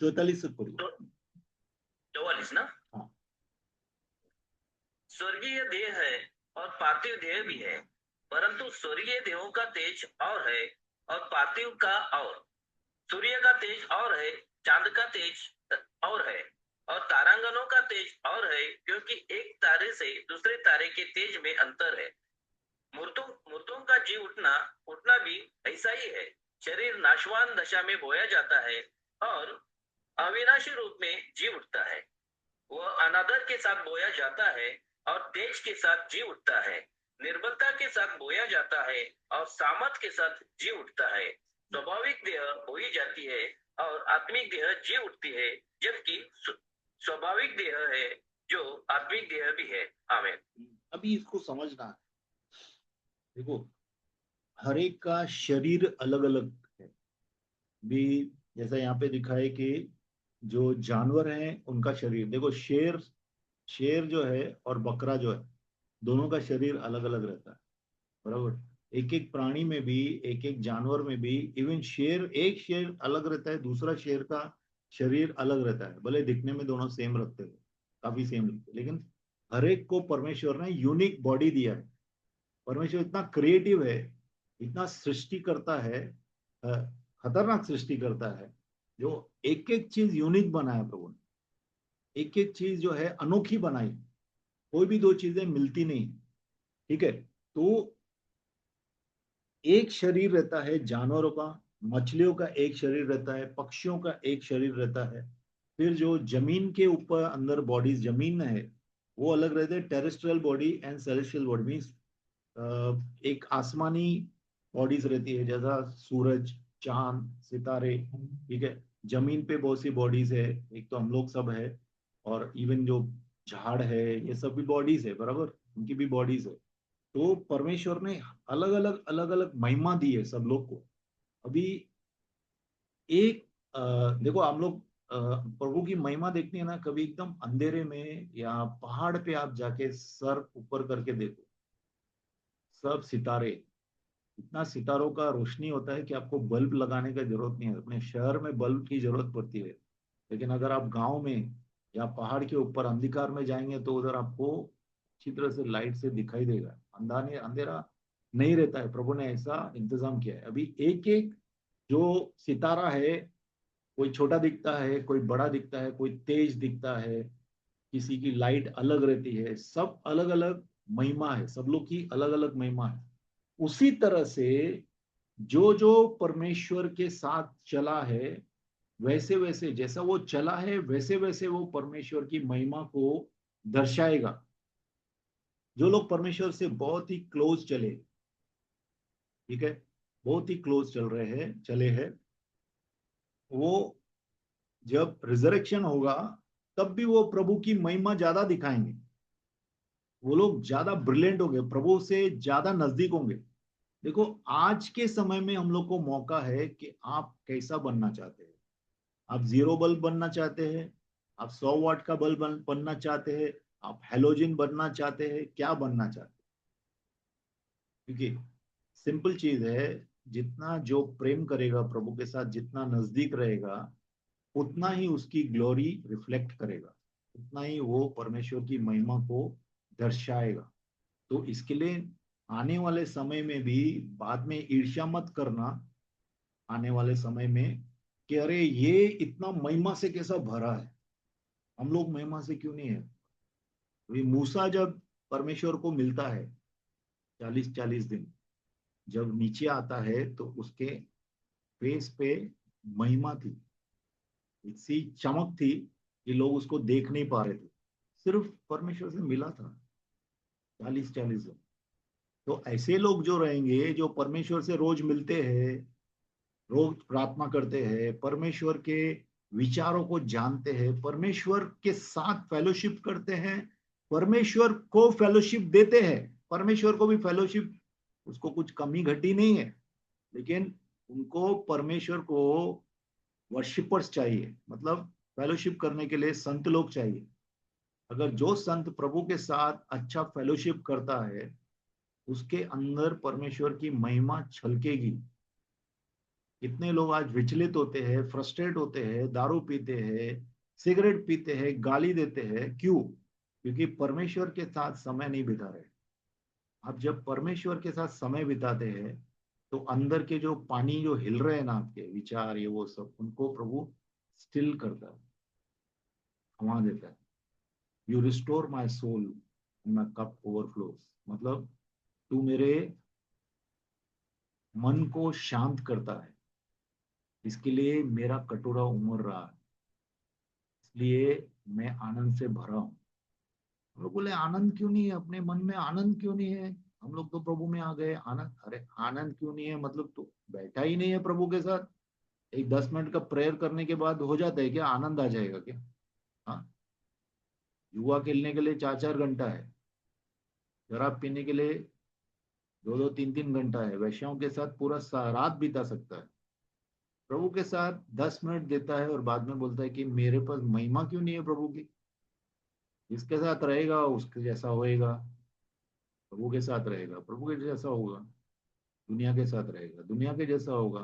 44 से पढ़िए। 44 ना। हाँ। स्वर्गीय देह है और पार्थिव देह भी है, परंतु स्वर्गीय देहों का तेज और है और पार्थिव का और। सूर्य का तेज और है, चांद का तेज और है, और तारांगनों का तेज और है, क्योंकि एक तारे से दूसरे तारे के तेज में अंतर है। मूर्तों मूर्तों का जी उठना उठना भी ऐसा ही है। शरीर नाशवान दशा में बोया जाता है और अविनाशी रूप में जी उठता है। वह अनादर के साथ बोया जाता है और तेज के साथ जी उठता है। निर्बलता के साथ बोया जाता है और सामर्थ के साथ जी उठता है। स्वाभाविक देह बोई जाती है और आत्मिक देह जी उठती है, जबकि स्वाभाविक देह है जो आत्मिक देह भी है। आमीन। अभी इसको समझना है। देखो, हर एक का शरीर अलग अलग है। भी जैसा यहाँ पे दिखा है कि जो जानवर हैं उनका शरीर देखो, शेर शेर जो है और बकरा जो है, दोनों का शरीर अलग अलग रहता है, बराबर। एक एक प्राणी में भी, एक एक जानवर में भी, इवन शेर, एक शेर अलग रहता है, दूसरा शेर का शरीर अलग रहता है। भले दिखने में दोनों सेम रखते हैं, काफी सेम लगते हैं, लेकिन हर एक को परमेश्वर ने यूनिक बॉडी दिया है। परमेश्वर इतना क्रिएटिव है, इतना सृष्टि करता है, खतरनाक सृष्टि करता है, जो एक एक चीज यूनिक बनाया प्रभु ने। एक एक चीज जो है अनोखी बनाई। कोई भी दो चीजें मिलती नहीं, ठीक है। तो एक शरीर रहता है जानवरों का, मछलियों का एक शरीर रहता है, पक्षियों का एक शरीर रहता है। फिर जो जमीन के ऊपर अंदर बॉडीज जमीन है, वो अलग रहते हैं, terrestrial body and celestial body. Means एक आसमानी बॉडीज रहती है, जैसा सूरज, चांद, सितारे, ठीक है। जमीन पे बहुत सी बॉडीज है, एक तो हम लोग सब है, और इवन जो झाड़ है, ये सब भी बॉडीज है, बराबर, उनकी भी बॉडीज है। तो परमेश्वर ने अलग अलग महिमा दी है सब लोग को। अभी एक देखो, हम लोग प्रभु की महिमा देखनी है ना, कभी एकदम अंधेरे में या पहाड़ पे आप जाके सर ऊपर करके देखो, सब सितारे, इतना सितारों का रोशनी होता है कि आपको बल्ब लगाने का जरूरत नहीं है। अपने शहर में बल्ब की जरूरत पड़ती है, लेकिन अगर आप गांव में या पहाड़ के ऊपर अंधकार में जाएंगे तो उधर आपको अच्छी तरह से लाइट से दिखाई देगा, अंधाने अंधेरा नहीं रहता है। प्रभु ने ऐसा इंतजाम किया है। अभी एक एक जो सितारा है, कोई छोटा दिखता है, कोई बड़ा दिखता है, कोई तेज दिखता है, किसी की लाइट अलग रहती है, सब अलग अलग महिमा है, सब लोग की अलग अलग महिमा है। उसी तरह से जो जो परमेश्वर के साथ चला है, वैसे वैसे जैसा वो चला है, वैसे वैसे वो परमेश्वर की महिमा को दर्शाएगा। जो लोग परमेश्वर से बहुत ही क्लोज चले, ठीक है, बहुत ही क्लोज चल रहे हैं, चले हैं, वो जब रिजरेक्शन होगा तब भी वो प्रभु की महिमा ज्यादा दिखाएंगे। वो लोग ज्यादा ब्रिलियंट होंगे, प्रभु से ज्यादा नजदीक होंगे। देखो, आज के समय में हम लोग को मौका है कि आप कैसा बनना चाहते हैं। आप जीरो बल्ब बनना चाहते हैं, आप 100 वाट का बल्ब बनना चाहते हैं, आप हेलोजन बनना चाहते हैं, क्या बनना चाहते हैं? क्योंकि सिंपल चीज है, जितना जो प्रेम करेगा प्रभु के साथ, जितना नजदीक रहेगा, उतना ही उसकी ग्लोरी रिफ्लेक्ट करेगा, उतना ही वो परमेश्वर की महिमा को दर्शाएगा। तो इसके लिए आने वाले समय में भी बाद में ईर्ष्या मत करना, आने वाले समय में, कि अरे ये इतना महिमा से कैसा भरा है, हम लोग महिमा से क्यों नहीं है। अभी मूसा जब परमेश्वर को मिलता है 40 40 दिन, जब नीचे आता है तो उसके फेस पे महिमा थी, इतनी चमक थी कि लोग उसको देख नहीं पा रहे थे। सिर्फ परमेश्वर से मिला था 40 40 दिन। तो ऐसे लोग जो रहेंगे, जो परमेश्वर से रोज मिलते हैं, रोज प्रार्थना करते हैं, परमेश्वर के विचारों को जानते हैं, परमेश्वर के साथ फेलोशिप करते हैं, परमेश्वर को फेलोशिप देते हैं। परमेश्वर को भी फेलोशिप, उसको कुछ कमी घटी नहीं है, लेकिन उनको परमेश्वर को वर्शिपर्स चाहिए, मतलब फेलोशिप करने के लिए संत लोग चाहिए। अगर जो संत प्रभु के साथ अच्छा फेलोशिप करता है, उसके अंदर परमेश्वर की महिमा छलकेगी, कितने लोग आज विचलित होते हैं, फ्रस्ट्रेट होते हैं, दारू पीते हैं, सिगरेट पीते हैं, गाली देते हैं, क्यों? क्योंकि परमेश्वर के साथ समय नहीं बिता रहे। आप जब परमेश्वर के साथ समय बिताते हैं तो अंदर के जो पानी जो हिल रहे हैं ना, आपके विचार ये वो सब, उनको प्रभु स्टिल करता है, थमा देता है। You restore my soul, my cup overflows. मतलब तू मेरे मन को शांत करता है, इसके लिए मेरा कटोरा उमड़ रहा है, इसलिए मैं आनंद से भरा हूं। हम लोग बोले आनंद क्यों नहीं है, अपने मन में आनंद क्यों नहीं है? हम लोग तो प्रभु में आ गए, आनंद। अरे आनंद क्यों नहीं है? मतलब तो बैठा ही नहीं है प्रभु के साथ। एक 10 मिनट का प्रेयर करने के बाद हो जाता है क्या? आनंद आ जाएगा क्या? हाँ, युवा खेलने के लिए 4-4 घंटा है, शराब पीने के लिए 2-2, 3-3 घंटा है, वैश्याओं के साथ पूरा रात बिता सकता है। प्रभु के साथ 10 मिनट देता है और बाद में बोलता है कि मेरे पास महिमा क्यों नहीं है प्रभु की? इसके साथ रहेगा उसके जैसा होएगा, प्रभु के साथ रहेगा प्रभु के जैसा होगा, दुनिया के साथ रहेगा दुनिया के जैसा होगा।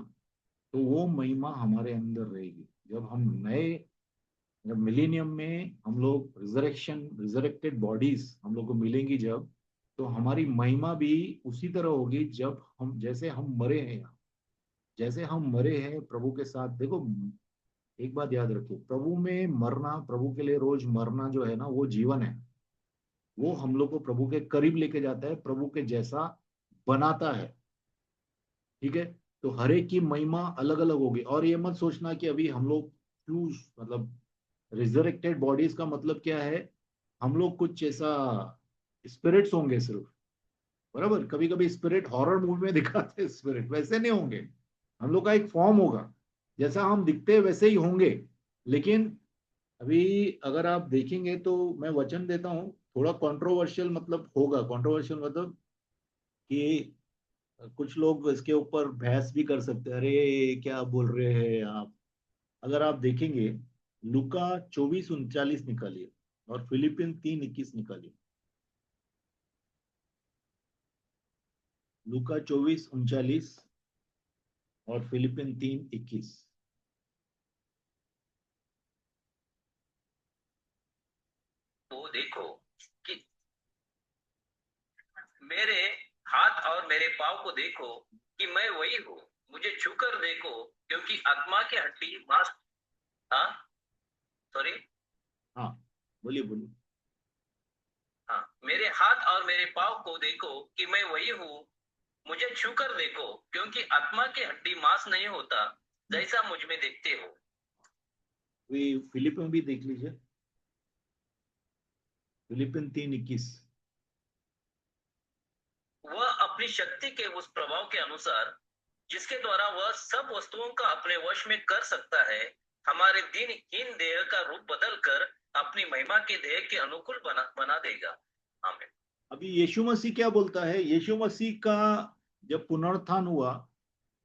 तो वो महिमा हमारे अंदर रहेगी। जब हम नए, जब मिलेनियम में हम लोग रिजरेक्शन, रिजरेक्टेड बॉडीज हम लोग को मिलेंगी जब, तो हमारी महिमा भी उसी तरह होगी जब हम, जैसे हम मरे हैं यहाँ, जैसे हम मरे हैं प्रभु के साथ। देखो, एक बात याद रखो, प्रभु में मरना, प्रभु के लिए रोज मरना जो है ना, वो जीवन है। वो हम लोग को प्रभु के करीब लेके जाता है, प्रभु के जैसा बनाता है। ठीक है? तो हर एक की महिमा अलग अलग होगी। और ये मत सोचना कि अभी हम लोग क्यों, मतलब रिजरेक्टेड बॉडीज का मतलब क्या है? हम लोग कुछ ऐसा स्पिरिट्स होंगे सिर्फ, बराबर। कभी कभी स्पिरिट हॉरर मूवी में दिखाते हैं, स्पिरिट वैसे नहीं होंगे। हम लोग का एक फॉर्म होगा, जैसा हम दिखते हैं वैसे ही होंगे। लेकिन अभी अगर आप देखेंगे तो मैं वचन देता हूँ, थोड़ा कंट्रोवर्शियल मतलब होगा। कंट्रोवर्शियल मतलब कि कुछ लोग इसके ऊपर बहस भी कर सकते हैं, अरे क्या बोल रहे हैं आप। अगर आप देखेंगे, लुका 24:39 निकालिए और फिलिपिन 3:21 निकालिए। लुका 24:39 और फिलिपिन 3:21। तो देखो कि मेरे हाथ और मेरे पाँव को देखो कि मैं वही हूँ, मुझे छूकर देखो क्योंकि आत्मा की हड्डी मांस। हाँ, सॉरी। हाँ, बोलिए बोलिए। हाँ, मेरे हाथ और मेरे पाँव को देखो कि मैं वही हूँ, मुझे छूकर देखो क्योंकि आत्मा की हड्डी मांस नहीं होता, जैसा मुझ में देखते हो। फिलिपिन भी देख लीजिए, फिलिपिन 3:21। वह अपनी शक्ति के उस प्रभाव के अनुसार जिसके द्वारा वह सब वस्तुओं का अपने वश में कर सकता है, हमारे दिनहीन देह का रूप बदलकर अपनी महिमा के देह के अनुकूल बना देगा। आमीन। अभी यीशु मसीह क्या बोलता है? यीशु मसीह का जब पुनरुत्थान हुआ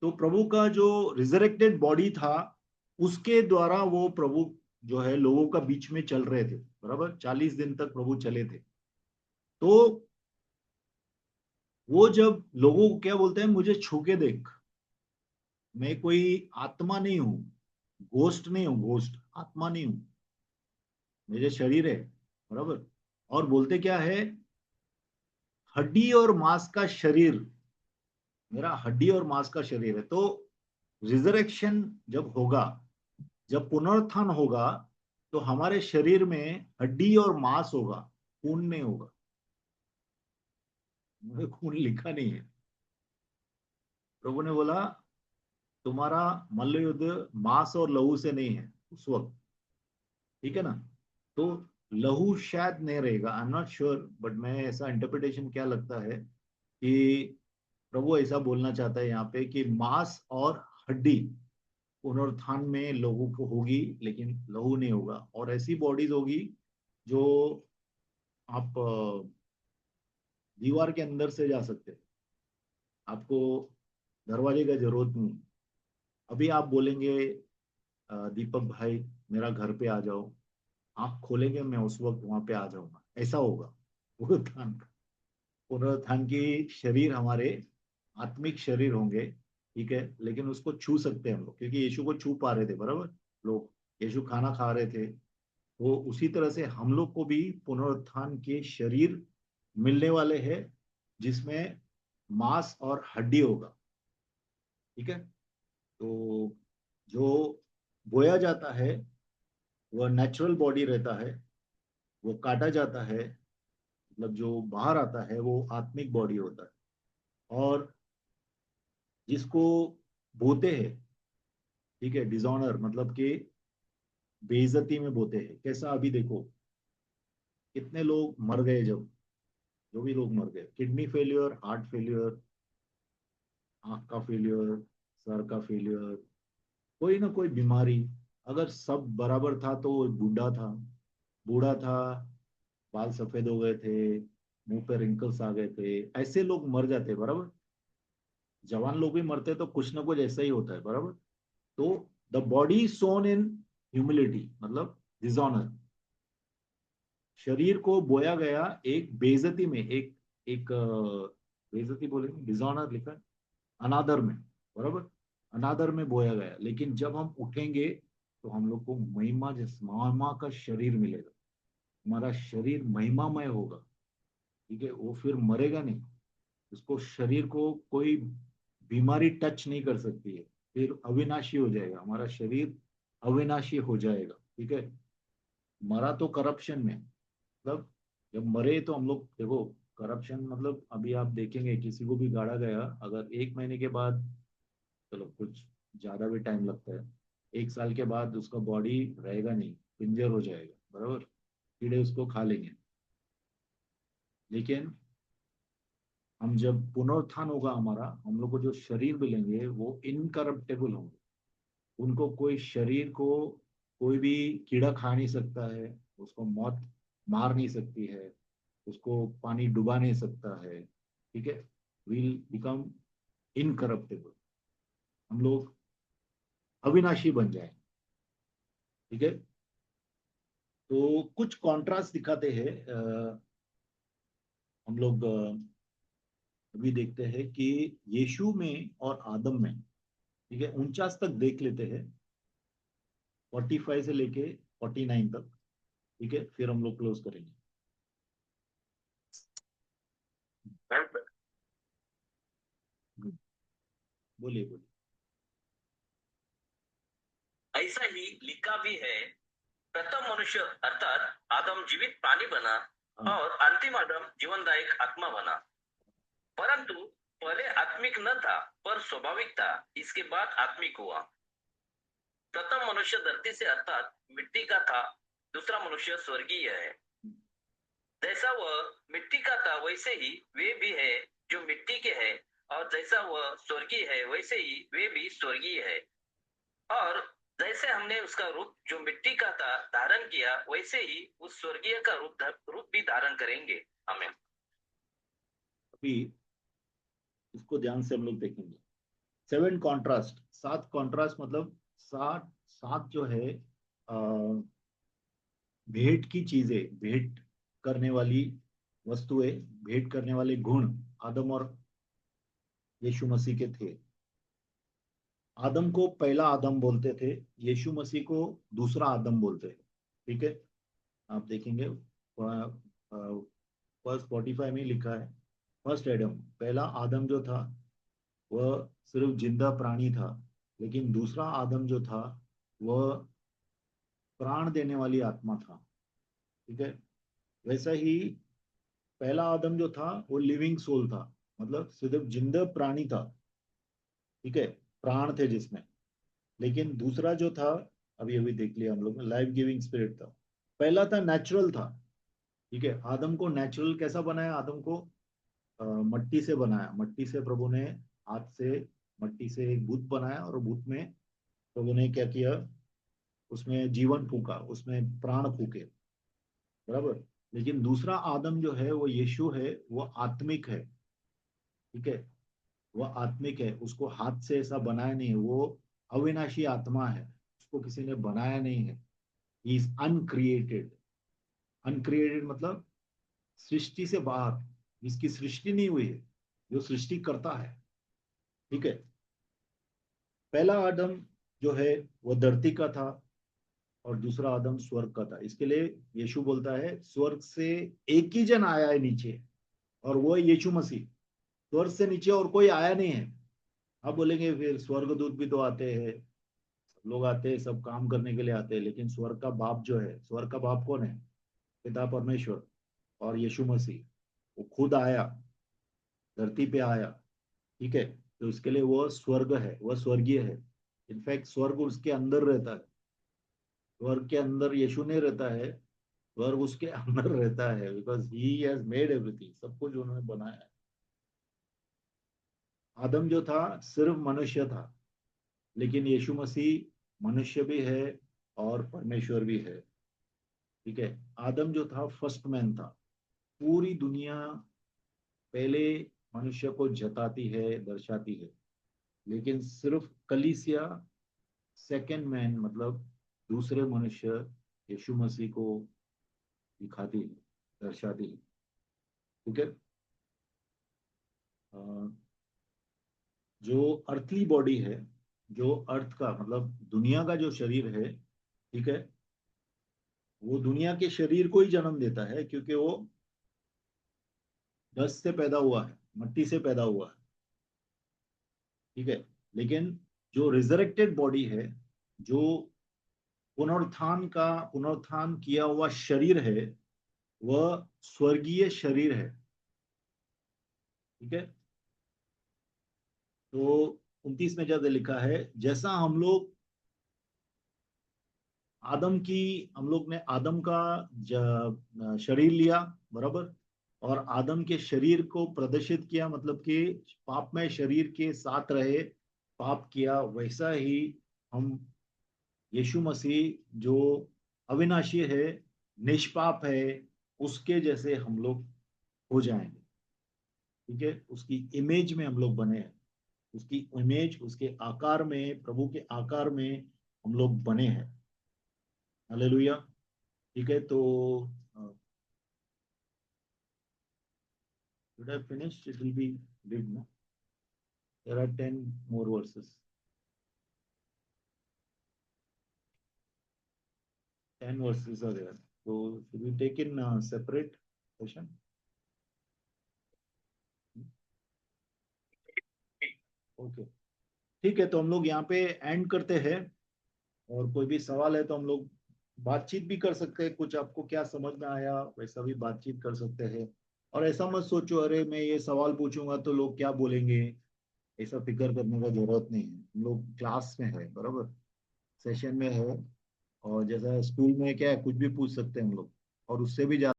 तो प्रभु का जो रिजरेक्टेड बॉडी था, उसके द्वारा वो प्रभु जो है लोगों का बीच में चल रहे थे, बराबर। 40 दिन तक प्रभु चले थे। तो वो जब लोगों को क्या बोलते हैं, मुझे छू के देख, मैं कोई आत्मा नहीं हूं, घोस्ट नहीं हूं, घोस्ट आत्मा नहीं हूं, मेरे शरीर है, बराबर। और बोलते क्या है? हड्डी और मांस का शरीर, मेरा हड्डी और मांस का शरीर है। तो रिजरेक्शन जब होगा, जब पुनरुत्थान होगा, तो हमारे शरीर में हड्डी और मांस होगा, खून नहीं होगा। मुझे खून लिखा नहीं है। प्रभु ने बोला तुम्हारा मल्ल युद्ध मांस और लहू से नहीं है उस वक्त, ठीक है ना? तो लहू शायद नहीं रहेगा, I am not sure, but मैं ऐसा इंटरप्रिटेशन क्या लगता है कि प्रभु ऐसा बोलना चाहता है यहाँ पे कि मांस और हड्डी पुनरुत्थान में लोगों को होगी, लेकिन लहू नहीं होगा। और ऐसी बॉडीज होगी जो आप दीवार के अंदर से जा सकते हैं, आपको दरवाजे का जरूरत नहीं। अभी आप बोलेंगे दीपक भाई मेरा घर पे आ जाओ, आप खोलेंगे, मैं उस वक्त वहां पे आ जाऊंगा, ऐसा होगा पुनरुत्थान। पुनरुत्थान की शरीर हमारे आत्मिक शरीर होंगे, ठीक है, लेकिन उसको छू सकते हैं हम लोग, क्योंकि यीशु को छू पा रहे थे, बराबर। लोग, यीशु खाना खा रहे थे। तो उसी तरह से हम लोग को भी पुनरुत्थान के शरीर मिलने वाले हैं, जिसमें मांस और हड्डी होगा। ठीक है। तो जो बोया जाता है वह नेचुरल बॉडी रहता है, वो काटा जाता है, मतलब जो बाहर आता है वो आत्मिक बॉडी होता है। और जिसको बोते हैं, ठीक है, डिसऑनर मतलब कि बेइज्जती में बोते हैं। कैसा, अभी देखो कितने लोग मर गए, जब जो भी लोग मर गए, किडनी फेलियर, हार्ट फेलियर, आंख का फेलियर, सर का फेलियर, कोई ना कोई बीमारी। अगर सब बराबर था तो वो बूढ़ा था, बूढ़ा था, बाल सफेद हो गए थे, मुंह पे रिंकल्स आ गए थे, ऐसे लोग मर जाते, बराबर। जवान लोग भी मरते तो कुछ ना कुछ ऐसा ही होता है, बराबर। तो the body sown in humility मतलब डिसऑनर, शरीर को बोया गया एक बेइज्जती में, एक बेइज्जती बोलेंगे, डिसऑनर लिखा है, अनादर में, बराबर। अनादर में बोया गया, लेकिन जब हम उठेंगे तो हम लोग को महिमा, जिस महिमा का शरीर मिलेगा, हमारा शरीर महिमामय होगा। ठीक है, वो फिर मरेगा नहीं, उसको शरीर को कोई बीमारी टच नहीं कर सकती है, फिर अविनाशी हो जाएगा हमारा शरीर, अविनाशी हो जाएगा। ठीक है। मरा तो करप्शन में, मतलब जब मरे तो हम लोग देखो, करप्शन मतलब अभी आप देखेंगे किसी को भी गाड़ा गया, अगर 1 महीने के बाद, चलो कुछ ज्यादा भी टाइम लगता है, 1 साल के बाद उसका बॉडी रहेगा नहीं, पिंजर हो जाएगा, बराबर, कीड़े उसको खा लेंगे। लेकिन हम जब पुनरुत्थान होगा हमारा, हम लोग को जो शरीर मिलेंगे वो इनकरप्टेबल होंगे, उनको कोई शरीर को कोई भी कीड़ा खा नहीं सकता है, उसको मौत मार नहीं सकती है, उसको पानी डुबा नहीं सकता है। ठीक है, विल बिकम इनकरप्टेबल, हम लोग अविनाशी बन जाए। ठीक है। तो कुछ कॉन्ट्रास्ट दिखाते हैं, हम लोग अभी देखते हैं कि यीशु में और आदम में, ठीक है, 49 तक देख लेते हैं, 45 से लेके 49 तक। ठीक है, फिर हम लोग क्लोज करेंगे। बोलिए बोलिए। ऐसा ही लिखा भी है, प्रथम मनुष्य अर्थात आदम जीवित प्राणी बना हाँ। और अंतिम आदम जीवनदायक आत्मा बना। परंतु पहले आत्मिक न था पर स्वाभाविक था, इसके बाद आत्मिक हुआ। प्रथम मनुष्य धरती से अर्थात मिट्टी का था, दूसरा मनुष्य स्वर्गीय है। जैसा वह मिट्टी का था वैसे ही वे भी है जो मिट्टी के है, और जैसा वह स्वर्गीय है वैसे ही वे भी स्वर्गीय है। और जैसे हमने उसका रूप जो मिट्टी का था धारण किया, वैसे ही उस स्वर्गीय का रूप भी धारण करेंगे। हमें अभी इसको ध्यान से हम लोग देखेंगे। 7 कॉन्ट्रास्ट, 7 कॉन्ट्रास्ट मतलब सात, सात जो है भेंट की चीजें, भेंट करने वाली वस्तुएं, भेंट करने वाले गुण आदम और यीशु मसीह के थे। आदम को पहला आदम बोलते थे, यीशु मसीह को दूसरा आदम बोलते हैं। ठीक है, आप देखेंगे फर्स्ट 45 में लिखा है, फर्स्ट एडम, पहला आदम जो था वह सिर्फ जिंदा प्राणी था, लेकिन दूसरा आदम जो था वह प्राण देने वाली आत्मा था। ठीक है, वैसा ही पहला आदम जो था वो लिविंग सोल था, मतलब सिर्फ जिंदा प्राणी था। ठीक है, प्राण थे जिसमें। लेकिन दूसरा जो था, अभी अभी देख लिया हम लोग ने, लाइफ गिविंग स्पिरिट था। पहला था नेचुरल था। ठीक है, आदम को नेचुरल कैसा बनाया, आदम को मट्टी से बनाया, मट्टी से प्रभु ने हाथ से, मट्टी से एक भूत बनाया, और भूत में प्रभु ने क्या किया, उसमें जीवन फूका, उसमें प्राण फूके, बराबर। लेकिन दूसरा आदम जो है वो यीशु है, वो आत्मिक है। ठीक है, वह आत्मिक है, उसको हाथ से ऐसा बनाया नहीं है, वो अविनाशी आत्मा है, उसको किसी ने बनाया नहीं है। He is uncreated. अनक्रिएटेड मतलब सृष्टि से बाहर, इसकी सृष्टि नहीं हुई है, जो सृष्टि करता है। ठीक है, पहला आदम जो है वो धरती का था और दूसरा आदम स्वर्ग का था। इसके लिए यीशु बोलता है स्वर्ग से एक ही जन आया है नीचे, और वो है यीशु मसीह। स्वर्ग से नीचे और कोई आया नहीं है। आप बोलेंगे फिर स्वर्गदूत भी तो आते हैं, सब लोग आते हैं, सब काम करने के लिए आते हैं, लेकिन स्वर्ग का बाप जो है, स्वर्ग का बाप कौन है? पिता परमेश्वर और यीशु मसीह। वो खुद आया, धरती पे आया। ठीक है, तो इसके लिए वो स्वर्ग है, वह स्वर्गीय है। इनफैक्ट स्वर्ग उसके अंदर रहता है। स्वर्ग के अंदर यीशु नहीं रहता है, स्वर्ग उसके अंदर रहता है, because he has made everything, सब कुछ उन्होंने बनाया है। आदम जो था सिर्फ मनुष्य था, लेकिन यीशु मसीह मनुष्य भी है और परमेश्वर भी है। ठीक है, आदम जो था फर्स्ट मैन था। पूरी दुनिया पहले मनुष्य को जताती है, दर्शाती है, लेकिन सिर्फ कलीसिया सेकंड मैन, मतलब दूसरे मनुष्य यीशु मसीह को दिखाती है, दर्शाती है। ठीक है, जो अर्थली बॉडी है, जो अर्थ का मतलब दुनिया का जो शरीर है, ठीक है, वो दुनिया के शरीर को ही जन्म देता है, क्योंकि वो डस्ट से पैदा हुआ है, मिट्टी से पैदा हुआ है। ठीक है, लेकिन जो रिजरेक्टेड बॉडी है, जो पुनरुत्थान किया हुआ शरीर है, वह स्वर्गीय शरीर है। ठीक है, तो 29 में जैसे लिखा है, जैसा हम लोग ने आदम का शरीर लिया, बराबर, और आदम के शरीर को प्रदर्शित किया, मतलब कि पापमय शरीर के साथ रहे, पाप किया, वैसा ही हम यीशु मसीह जो अविनाशी है, निष्पाप है, उसके जैसे हम लोग हो जाएंगे। ठीक है, उसकी इमेज में हम लोग बने हैं, उसकी इमेज, उसके आकार में, प्रभु के आकार में हम लोग बने हैं। हालेलुया। ठीक है, तो should I finish? It will be big, no? There are 10 more verses. 10 verses are there. So should we take in separate session? Okay, ठीक है, तो हम लोग यहाँ पे एंड करते हैं। और कोई भी सवाल है तो हम लोग बातचीत भी कर सकते हैं, कुछ आपको क्या समझ में आया वैसा भी बातचीत कर सकते हैं। और ऐसा मत सोचो अरे मैं ये सवाल पूछूंगा तो लोग क्या बोलेंगे, ऐसा फिक्र करने का जरूरत नहीं है। हम लोग क्लास में है, बराबर, सेशन में है, और जैसा स्कूल में क्या है, कुछ भी पूछ सकते हैं हम लोग, और उससे भी ज्यादा